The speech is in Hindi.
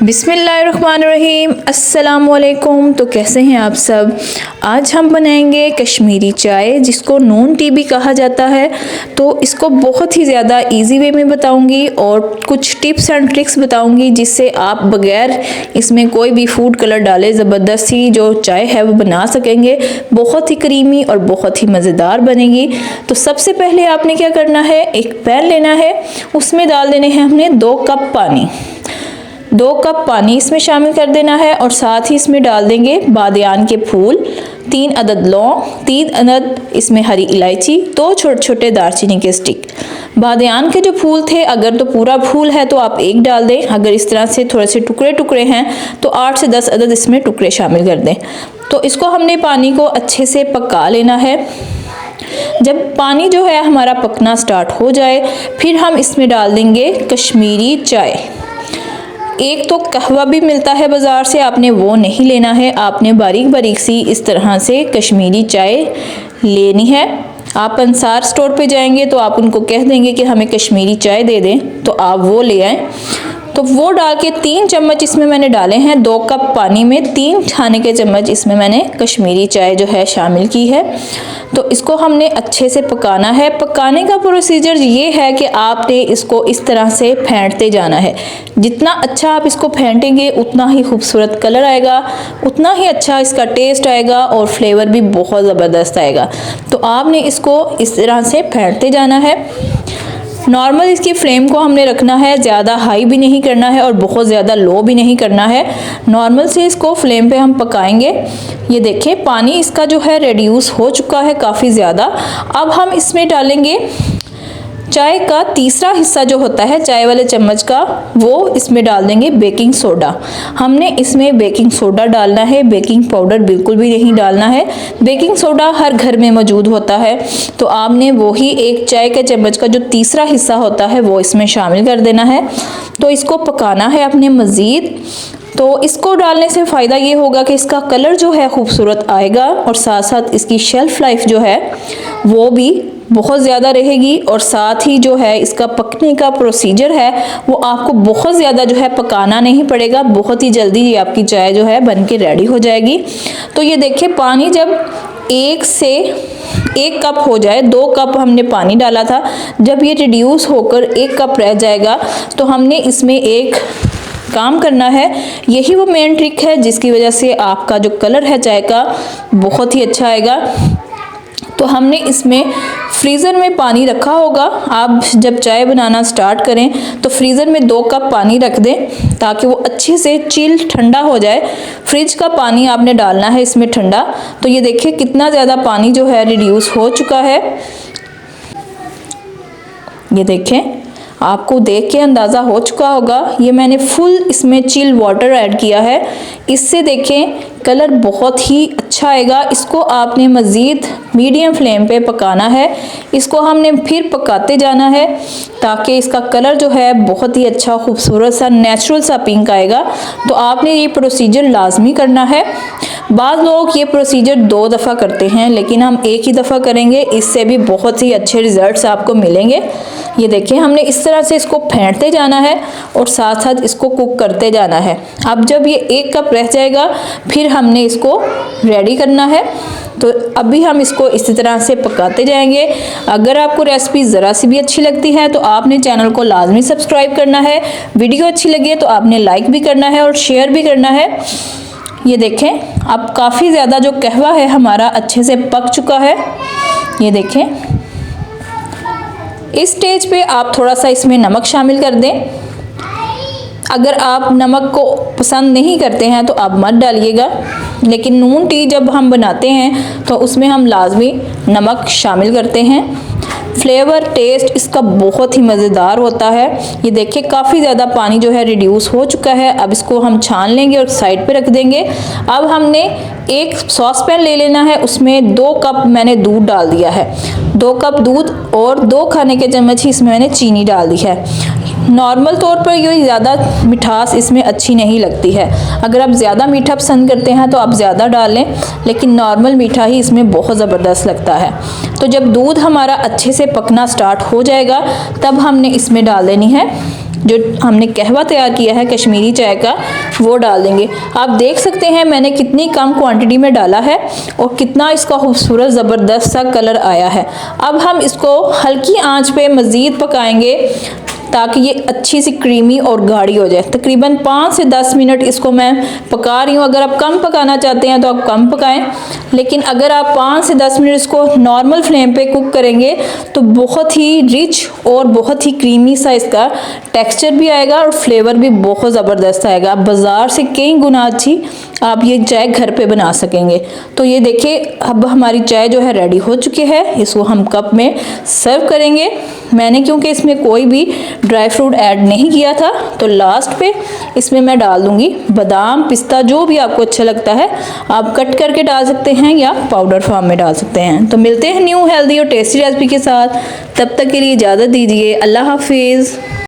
बिस्मिल्लाहिर्रहमानिर्रहीम, अस्सलामुअलैकुम। तो कैसे हैं आप सब। आज हम बनाएंगे कश्मीरी चाय, जिसको नून टी भी कहा जाता है। तो इसको बहुत ही ज़्यादा इजी वे में बताऊंगी और कुछ टिप्स एंड ट्रिक्स बताऊंगी, जिससे आप बगैर इसमें कोई भी फूड कलर डाले ज़बरदस्ती जो चाय है वो बना सकेंगे। बहुत ही क्रीमी और बहुत ही मज़ेदार बनेगी। तो सबसे पहले आपने क्या करना है, एक पैन लेना है, उसमें डाल देने हैं हमने 2 कप पानी। 2 कप पानी इसमें शामिल कर देना है और साथ ही इसमें डाल देंगे बादियान के फूल, 3 अदद लौंग, 3 अदद इसमें हरी इलायची, 2 छोटे छोटे दालचीनी के स्टिक। बादियान के जो फूल थे, अगर तो पूरा फूल है तो आप 1 डाल दें, अगर इस तरह से थोड़े से टुकड़े टुकड़े हैं तो 8 से 10 अदद इसमें टुकड़े शामिल कर दें। तो इसको हमने पानी को अच्छे से पका लेना है। जब पानी जो है हमारा पकना स्टार्ट हो जाए, फिर हम इसमें डाल देंगे कश्मीरी चाय। एक तो कहवा भी मिलता है बाज़ार से, आपने वो नहीं लेना है, आपने बारीक बारीक सी इस तरह से कश्मीरी चाय लेनी है। आप अंसार स्टोर पे जाएंगे तो आप उनको कह देंगे कि हमें कश्मीरी चाय दे दें, तो आप वो ले आएँ। तो वो डाल के 3 चम्मच इसमें मैंने डाले हैं। 2 कप पानी में 3 खाने के चम्मच इसमें मैंने कश्मीरी चाय जो है शामिल की है। तो इसको हमने अच्छे से पकाना है। पकाने का प्रोसीजर ये है कि आपने इसको इस तरह से फेंटते जाना है। जितना अच्छा आप इसको फेंटेंगे उतना ही खूबसूरत कलर आएगा, उतना ही अच्छा इसका टेस्ट आएगा और फ्लेवर भी बहुत ज़बरदस्त आएगा। तो आपने इसको इस तरह से फेंटते जाना है। नॉर्मल इसकी फ्लेम को हमने रखना है, ज़्यादा हाई भी नहीं करना है और बहुत ज़्यादा लो भी नहीं करना है। नॉर्मल से इसको फ्लेम पे हम पकाएंगे। ये देखें, पानी इसका जो है रिड्यूस हो चुका है काफ़ी ज़्यादा। अब हम इसमें डालेंगे चाय का तीसरा हिस्सा जो होता है चाय वाले चम्मच का, वो इसमें डाल देंगे बेकिंग सोडा। हमने इसमें बेकिंग सोडा डालना है, बेकिंग पाउडर बिल्कुल भी नहीं डालना है। बेकिंग सोडा हर घर में मौजूद होता है, तो आपने वो ही 1 चाय के चम्मच का जो तीसरा हिस्सा होता है वो इसमें शामिल कर देना है। तो इसको पकाना है अपने मज़ीद। तो इसको डालने से फ़ायदा ये होगा कि इसका कलर जो है खूबसूरत आएगा और साथ साथ इसकी शेल्फ़ लाइफ जो है वो भी बहुत ज़्यादा रहेगी। और साथ ही जो है इसका पकने का प्रोसीजर है वो आपको बहुत ज़्यादा जो है पकाना नहीं पड़ेगा, बहुत ही जल्दी ये आपकी चाय जो है बन के रेडी हो जाएगी। तो ये देखिए, पानी जब 1 से 1 कप हो जाए, 2 कप हमने पानी डाला था, जब ये रिड्यूस होकर 1 कप रह जाएगा तो हमने इसमें एक काम करना है। यही वो मेन ट्रिक है जिसकी वजह से आपका जो कलर है चाय का बहुत ही अच्छा आएगा। तो हमने इसमें फ्रीज़र में पानी रखा होगा। आप जब चाय बनाना स्टार्ट करें तो फ्रीज़र में 2 कप पानी रख दें ताकि वो अच्छे से चिल ठंडा हो जाए। फ्रिज का पानी आपने डालना है इसमें ठंडा। तो ये देखिए कितना ज़्यादा पानी जो है रिड्यूस हो चुका है। ये देखें, आपको देख के अंदाज़ा हो चुका होगा, ये मैंने फुल इसमें चिल वाटर ऐड किया है। इससे देखें कलर बहुत ही अच्छा आएगा। इसको आपने मज़ीद मीडियम फ्लेम पे पकाना है। इसको हमने फिर पकाते जाना है ताकि इसका कलर जो है बहुत ही अच्छा खूबसूरत सा नेचुरल सा पिंक आएगा। तो आपने ये प्रोसीजर लाजमी करना है। बाद लोग ये प्रोसीजर 2 दफ़ा करते हैं, लेकिन हम 1 ही दफ़ा करेंगे, इससे भी बहुत ही अच्छे रिज़ल्ट्स आपको मिलेंगे। ये देखिए, हमने इस तरह से इसको फेंटते जाना है और साथ साथ इसको कुक करते जाना है। अब जब ये 1 कप रह जाएगा फिर हमने इसको रेडी करना है। तो अभी हम इसको इसी तरह से पकाते जाएंगे। अगर आपको रेसिपी ज़रा सी भी अच्छी लगती है तो आपने चैनल को लाजमी सब्सक्राइब करना है। वीडियो अच्छी लगे तो आपने लाइक भी करना है और शेयर भी करना है। ये देखें, अब काफ़ी ज़्यादा जो कहवा है हमारा अच्छे से पक चुका है। ये देखें, इस स्टेज पे आप थोड़ा सा इसमें नमक शामिल कर दें। अगर आप नमक को पसंद नहीं करते हैं तो आप मत डालिएगा, लेकिन नून टी जब हम बनाते हैं तो उसमें हम लाजमी नमक शामिल करते हैं। फ्लेवर टेस्ट इसका बहुत ही मज़ेदार होता है। ये देखिए, काफ़ी ज़्यादा पानी जो है रिड्यूस हो चुका है। अब इसको हम छान लेंगे और साइड पे रख देंगे। अब हमने एक सॉस पैन ले लेना है, उसमें 2 कप मैंने दूध डाल दिया है। 2 कप दूध और 2 खाने के चम्मच ही इसमें मैंने चीनी डाल दी है। नॉर्मल तौर पर ये ज़्यादा मिठास इसमें अच्छी नहीं लगती है। अगर आप ज़्यादा मीठा पसंद करते हैं तो आप ज़्यादा डाल लें, लेकिन नॉर्मल मीठा ही इसमें बहुत ज़बरदस्त लगता है। तो जब दूध हमारा अच्छे से पकना स्टार्ट हो जाएगा तब हमने इसमें डाल देनी है जो हमने कहवा तैयार किया है कश्मीरी चाय का वो डाल देंगे। आप देख सकते हैं मैंने कितनी कम क्वांटिटी में डाला है और कितना इसका खूबसूरत ज़बरदस्त सा कलर आया है। अब हम इसको हल्की आंच पे मज़ीद पकाएंगे ताकि ये अच्छी सी क्रीमी और गाढ़ी हो जाए। तकरीबन 5 से 10 मिनट इसको मैं पका रही हूँ। अगर आप कम पकाना चाहते हैं तो आप कम पकाएं, लेकिन अगर आप 5 से 10 मिनट इसको नॉर्मल फ्लेम पे कुक करेंगे तो बहुत ही रिच और बहुत ही क्रीमी सा इसका टेक्सचर भी आएगा और फ्लेवर भी बहुत ज़बरदस्त आएगा। बाज़ार से कई गुना अच्छी आप ये चाय घर पे बना सकेंगे। तो ये देखिए अब हमारी चाय जो है रेडी हो चुकी है। इसको हम कप में सर्व करेंगे। मैंने क्योंकि इसमें कोई भी ड्राई फ्रूट ऐड नहीं किया था तो लास्ट पे इसमें मैं डाल दूंगी बादाम, पिस्ता, जो भी आपको अच्छा लगता है आप कट करके डाल सकते हैं या पाउडर फॉर्म में डाल सकते हैं। तो मिलते हैं न्यू हेल्दी और टेस्टी रेसिपी के साथ, तब तक के लिए इजाज़त दीजिए। अल्लाह हाफिज़।